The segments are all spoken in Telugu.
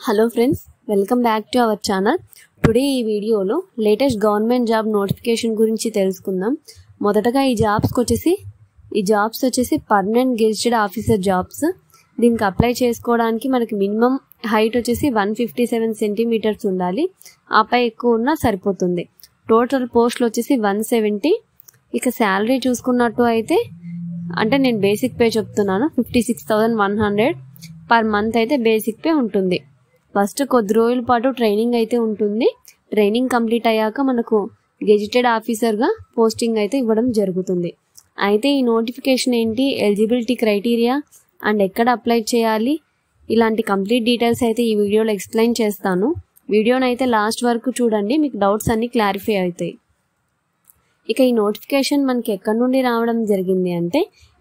Hello friends, welcome back to our channel. Today ఈ వీడియోలో లేటెస్ట్ గవర్నమెంట్ జాబ్ నోటిఫికేషన్ గురించి తెలుసుకుందాం. మొదటగా ఈ జాబ్స్ వచ్చేసి పర్మనెంట్ గెజిటెడ్ ఆఫీసర్ జాబ్స్. దీనికి అప్లై చేసుకోవడానికి మనకి మినిమం హైట్ వచ్చేసి 157 సెంటీమీటర్స్ ఉండాలి. ఆపై ఎక్కువ ఉన్నా సరిపోతుంది. టోటల్ పోస్టులు వచ్చేసి 170. ఇక శాలరీ చూసుకున్నట్టు అయితే అంటే నేను బేసిక్ పే చెప్తున్నాను, 56,100 పర్ మంత్ అయితే బేసిక్ పే ఉంటుంది. ఫస్ట్ కొద్ది రోజుల పాటు ట్రైనింగ్ అయితే ఉంటుంది. ట్రైనింగ్ కంప్లీట్ అయ్యాక మనకు గెజిటెడ్ ఆఫీసర్గా పోస్టింగ్ అయితే ఇవ్వడం జరుగుతుంది. అయితే ఈ నోటిఫికేషన్ ఏంటి, ఎలిజిబిలిటీ క్రైటీరియా అండ్ ఎక్కడ అప్లై చేయాలి, ఇలాంటి కంప్లీట్ డీటెయిల్స్ అయితే ఈ వీడియోలో ఎక్స్ప్లెయిన్ చేస్తాను. వీడియోని అయితే లాస్ట్ వరకు చూడండి, మీకు డౌట్స్ అన్ని క్లారిఫై అవుతాయి. ఇక ఈ నోటిఫికేషన్ మనకి ఎక్కడి నుండి రావడం జరిగింది అంటే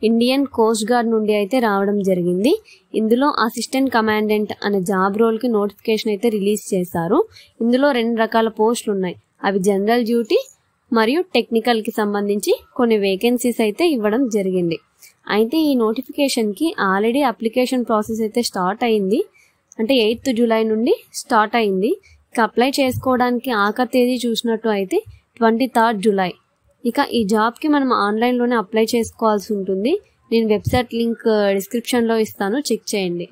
ఇండియన్ కోస్ట్ గార్డ్ నుండి అయితే రావడం జరిగింది. ఇందులో అసిస్టెంట్ కమాండెంట్ అనే జాబ్ రోల్కి నోటిఫికేషన్ అయితే రిలీజ్ చేశారు. ఇందులో 2 రకాల పోస్టులు ఉన్నాయి. అవి జనరల్ డ్యూటీ మరియు టెక్నికల్కి సంబంధించి కొన్ని వేకెన్సీస్ అయితే ఇవ్వడం జరిగింది. అయితే ఈ నోటిఫికేషన్కి ఆల్రెడీ అప్లికేషన్ ప్రాసెస్ అయితే స్టార్ట్ అయింది. అంటే 8th జూలై నుండి స్టార్ట్ అయింది. ఇక అప్లై చేసుకోవడానికి ఆఖరి తేదీ చూసినట్టు అయితే 23rd జూలై. ఇక ఈ జాబ్కి మనం ఆన్లైన్లోనే అప్లై చేసుకోవాల్సి ఉంటుంది. నేను వెబ్సైట్ లింక్ డిస్క్రిప్షన్లో ఇస్తాను, చెక్ చేయండి.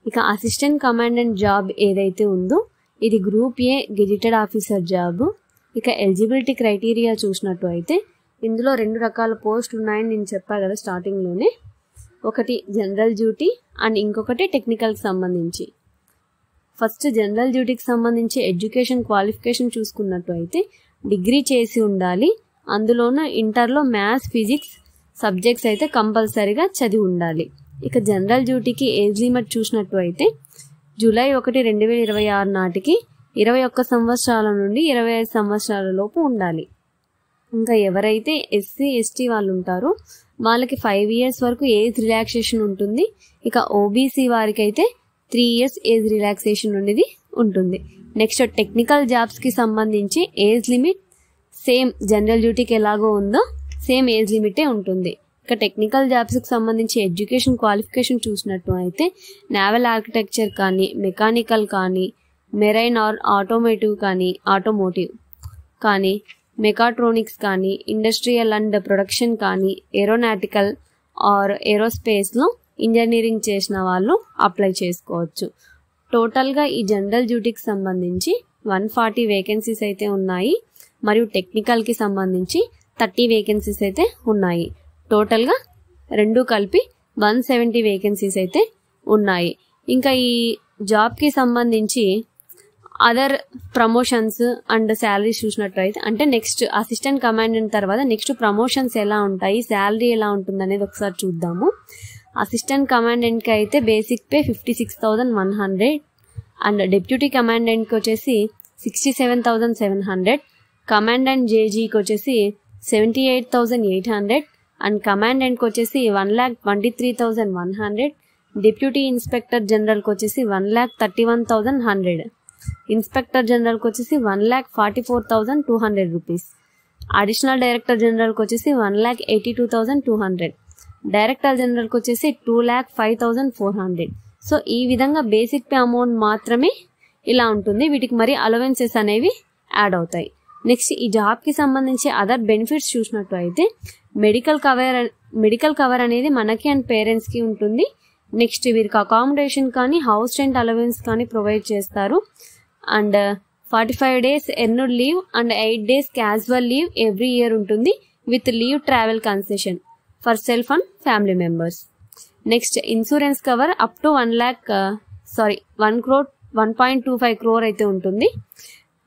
ఇక అసిస్టెంట్ కమాండెంట్ జాబ్ ఏదైతే ఉందో ఇది group A gazetted officer job. ఇక ఎలిజిబిలిటీ క్రైటీరియా చూసినట్టు అయితే ఇందులో 2 రకాల పోస్టులు ఉన్నాయని నేను చెప్పా కదా స్టార్టింగ్లోనే. ఒకటి జనరల్ డ్యూటీ అండ్ ఇంకొకటి టెక్నికల్కి సంబంధించి. ఫస్ట్ జనరల్ డ్యూటీకి సంబంధించి ఎడ్యుకేషన్ క్వాలిఫికేషన్ చూసుకున్నట్టు అయితే డిగ్రీ చేసి ఉండాలి. అందులోనూ ఇంటర్లో మ్యాథ్స్, ఫిజిక్స్ సబ్జెక్ట్స్ అయితే కంపల్సరీగా చదివి ఉండాలి. ఇక జనరల్ డ్యూటీకి ఏజ్ లిమిట్ చూసినట్టు అయితే జూలై 1, 2026 నాటికి 21 సంవత్సరాల నుండి 25 సంవత్సరాల లోపు ఉండాలి. ఇంకా ఎవరైతే ఎస్సీ, ఎస్టీ వాళ్ళు ఉంటారో వాళ్ళకి 5 years వరకు ఏజ్ రిలాక్సేషన్ ఉంటుంది. ఇక ఓబీసీ వారికి అయితే 3 years ఏజ్ రిలాక్సేషన్ అనేది ఉంటుంది. నెక్స్ట్ టెక్నికల్ జాబ్స్కి సంబంధించి ఏజ్ లిమిట్ సేమ్ జనరల్ డ్యూటీకి ఎలాగో ఉందో సేమ్ ఏజ్ లిమిటే ఉంటుంది. ఇక టెక్నికల్ జాబ్స్కి సంబంధించి ఎడ్యుకేషన్ క్వాలిఫికేషన్ చూసినట్టు అయితే నేవల్ ఆర్కిటెక్చర్ కానీ, మెకానికల్ కానీ, మెరైన్ ఆర్ ఆటోమోటివ్ కానీ, మెకాట్రానిక్స్ కానీ, ఇండస్ట్రియల్ అండ్ ప్రొడక్షన్ కానీ, ఏరోనాటికల్ ఆర్ ఏరోస్పేస్లో ఇంజనీరింగ్ చేసిన వాళ్ళు అప్లై చేసుకోవచ్చు. టోటల్గా ఈ జనరల్ డ్యూటీకి సంబంధించి 140 వేకెన్సీస్ అయితే ఉన్నాయి. మరియు టెక్నికల్కి సంబంధించి 30 వేకెన్సీస్ అయితే ఉన్నాయి. టోటల్గా 2 కలిపి 170 వేకెన్సీస్ అయితే ఉన్నాయి. ఇంకా ఈ జాబ్కి సంబంధించి అదర్ ప్రమోషన్స్ అండ్ శాలరీస్ చూసినట్టు అయితే అంటే నెక్స్ట్ అసిస్టెంట్ కమాండెంట్ తర్వాత నెక్స్ట్ ప్రమోషన్స్ ఎలా ఉంటాయి, శాలరీ ఎలా ఉంటుంది అనేది ఒకసారి చూద్దాము. అసిస్టెంట్ కమాండెంట్కి అయితే బేసిక్ పే 56,100 అండ్ డిప్యూటీ కమాండెంట్కి వచ్చేసి 67,700, కమాండెంట్ జేజీకి వచ్చేసి 78,800 అండ్ కమాండెంట్కి వచ్చేసి 1,23,100, డిప్యూటీ ఇన్స్పెక్టర్ జనరల్కి వచ్చేసి 1,31,100, ఇన్స్పెక్టర్ జనరల్కి వచ్చేసి 1,44,200 రూపీస్, అడిషనల్ డైరెక్టర్ జనరల్కి వచ్చేసి 1,82,200, డైరెక్టర్ జనరల్కి వచ్చేసి 2,05,400. సో ఈ విధంగా బేసిక్ పే అమౌంట్ మాత్రమే ఇలా ఉంటుంది. వీటికి మరి అలవెన్సెస్ అనేవి యాడ్ అవుతాయి. నెక్స్ట్ ఈ జాబ్కి సంబంధించి అదర్ బెనిఫిట్స్ చూసినట్టు అయితే మెడికల్ కవర్ అనేది మనకి అండ్ పేరెంట్స్కి ఉంటుంది. నెక్స్ట్ వీరికి అకామిడేషన్ కానీ, హౌస్ రెంట్ అలవెన్స్ కానీ ప్రొవైడ్ చేస్తారు. And 45 days earned leave and 8 days casual leave every year ఉంటుంది with leave travel concession for self and family members. Next insurance cover up to 1.25 crore అయితే ఉంటుంది.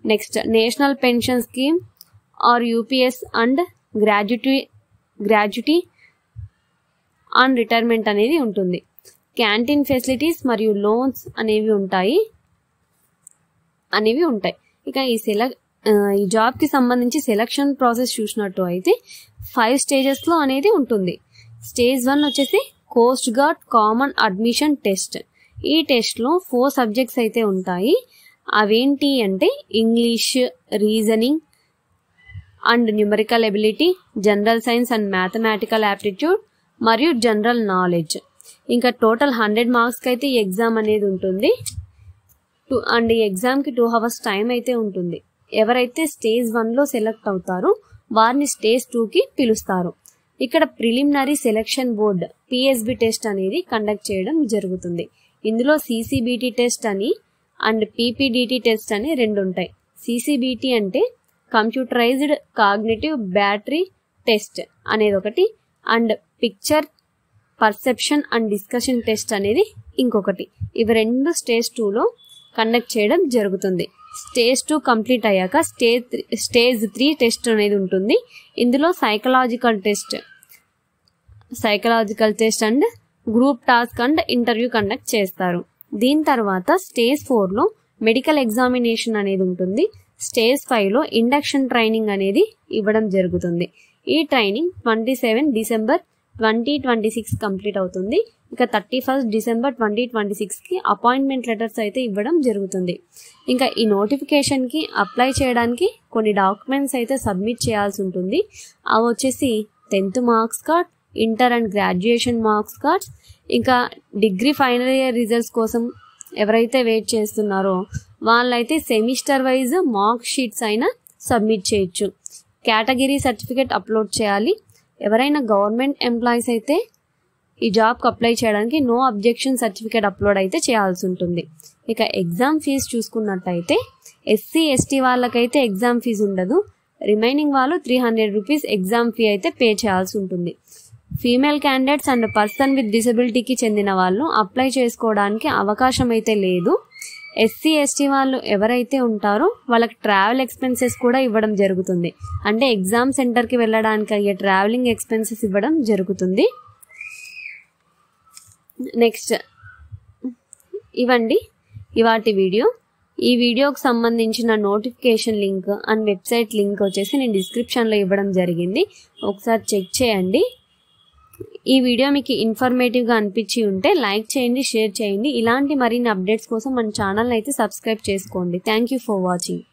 Next national pension scheme or UPS and gratuity on retirement అనేది ఉంటుంది. క్యాంటీన్ ఫెసిలిటీస్ మరియు లోన్స్ అనేవి ఉంటాయి. ఇక ఈ జాబ్కి సంబంధించి సెలక్షన్ ప్రాసెస్ చూసినట్టు అయితే 5 stagesలో అనేది ఉంటుంది. స్టేజ్ 1 వచ్చేసి coast guard common admission test. ఈ టెస్ట్లో 4 సబ్జెక్ట్స్ అయితే ఉంటాయి. అవేంటి అంటే English, reasoning and numerical ability, general science and mathematical aptitude మరియు జనరల్ నాలెడ్జ్. ఇంకా టోటల్ 100 మార్క్స్కి అయితే ఈ ఎగ్జామ్ అనేది ఉంటుంది. అండ్ ఈ ఎగ్జామ్కి 2 hours టైం అయితే ఉంటుంది. ఎవరైతే స్టేజ్ 1లో సెలెక్ట్ అవుతారో వారిని స్టేజ్ 2కి పిలుస్తారు. ఇక్కడ preliminary selection board PSB test అనేది కండక్ట్ చేయడం జరుగుతుంది. ఇందులో CCBT టెస్ట్ అని అండ్ PPDT టెస్ట్ అని 2 ఉంటాయి. CCBT అంటే కంప్యూటరైజ్డ్ కాగ్నిటివ్ బ్యాటరీ టెస్ట్ అనేది ఒకటి, and picture perception and discussion test అనేది ఇంకొకటి. ఇవి 2 స్టేజ్ 2లో కండక్ట్ చేయడం జరుగుతుంది. స్టేజ్ 2 కంప్లీట్ అయ్యాక స్టేజ్ 3 టెస్ట్ అనేది ఉంటుంది. ఇందులో psychological test and group task and interview conduct చేస్తారు. దీని తర్వాత స్టేజ్ 4లో మెడికల్ ఎగ్జామినేషన్ అనేది ఉంటుంది. స్టేజ్ 5లో ఇండక్షన్ ట్రైనింగ్ అనేది ఇవ్వడం జరుగుతుంది. ఈ ట్రైనింగ్ 27 డిసెంబర్ 2026 కంప్లీట్ అవుతుంది. ఇక 31 డిసెంబర్ 2026కి అపాయింట్మెంట్ లెటర్స్ అయితే ఇవ్వడం జరుగుతుంది. ఇంకా ఈ నోటిఫికేషన్కి అప్లై చేయడానికి కొన్ని డాక్యుమెంట్స్ అయితే సబ్మిట్ చేయాల్సి ఉంటుంది. అవి వచ్చేసి 10th marks card, inter and graduation marks cards, ఇంకా డిగ్రీ ఫైనల్ ఇయర్ రిజల్ట్స్ కోసం ఎవరైతే వెయిట్ చేస్తున్నారో వాళ్ళైతే సెమిస్టర్ వైజ్ మార్క్ షీట్స్ అయినా సబ్మిట్ చేయొచ్చు. కేటగిరీ సర్టిఫికేట్ అప్లోడ్ చేయాలి. ఎవరైనా గవర్నమెంట్ ఎంప్లాయీస్ అయితే ఈ జాబ్కి అప్లై చేయడానికి నో అబ్జెక్షన్ సర్టిఫికేట్ అప్లోడ్ అయితే చేయాల్సి ఉంటుంది. ఇక ఎగ్జామ్ ఫీజు చూసుకున్నట్టయితే SC ST వాళ్ళకైతే ఎగ్జామ్ ఫీజు ఉండదు. రిమైనింగ్ వాళ్ళు 300 రూపీస్ ఎగ్జామ్ ఫీ అయితే పే చేయాల్సి ఉంటుంది. Female candidates and person with డిసబిలిటీకి చెందిన వాళ్ళు అప్లై చేసుకోవడానికి అవకాశం అయితే లేదు. SC ST వాళ్ళు ఎవరైతే ఉంటారో వాళ్ళకి ట్రావెల్ ఎక్స్పెన్సెస్ కూడా ఇవ్వడం జరుగుతుంది. అంటే ఎగ్జామ్ సెంటర్కి వెళ్ళడానికి అయ్యే ట్రావెలింగ్ ఎక్స్పెన్సెస్ ఇవ్వడం జరుగుతుంది. నెక్స్ట్ ఇవండి ఇవాటి వీడియో. ఈ వీడియోకి సంబంధించిన notification link and website link వచ్చేసి నేను డిస్క్రిప్షన్లో ఇవ్వడం జరిగింది. ఒకసారి చెక్ చేయండి. ఈ వీడియో మీకు ఇన్ఫర్మేటివ్గా అనిపించి ఉంటే లైక్ చేయండి, షేర్ చేయండి. ఇలాంటి మరిన్ని అప్డేట్స్ కోసం మన ఛానల్ని అయితే సబ్స్క్రైబ్ చేసుకోండి. Thank you for watching.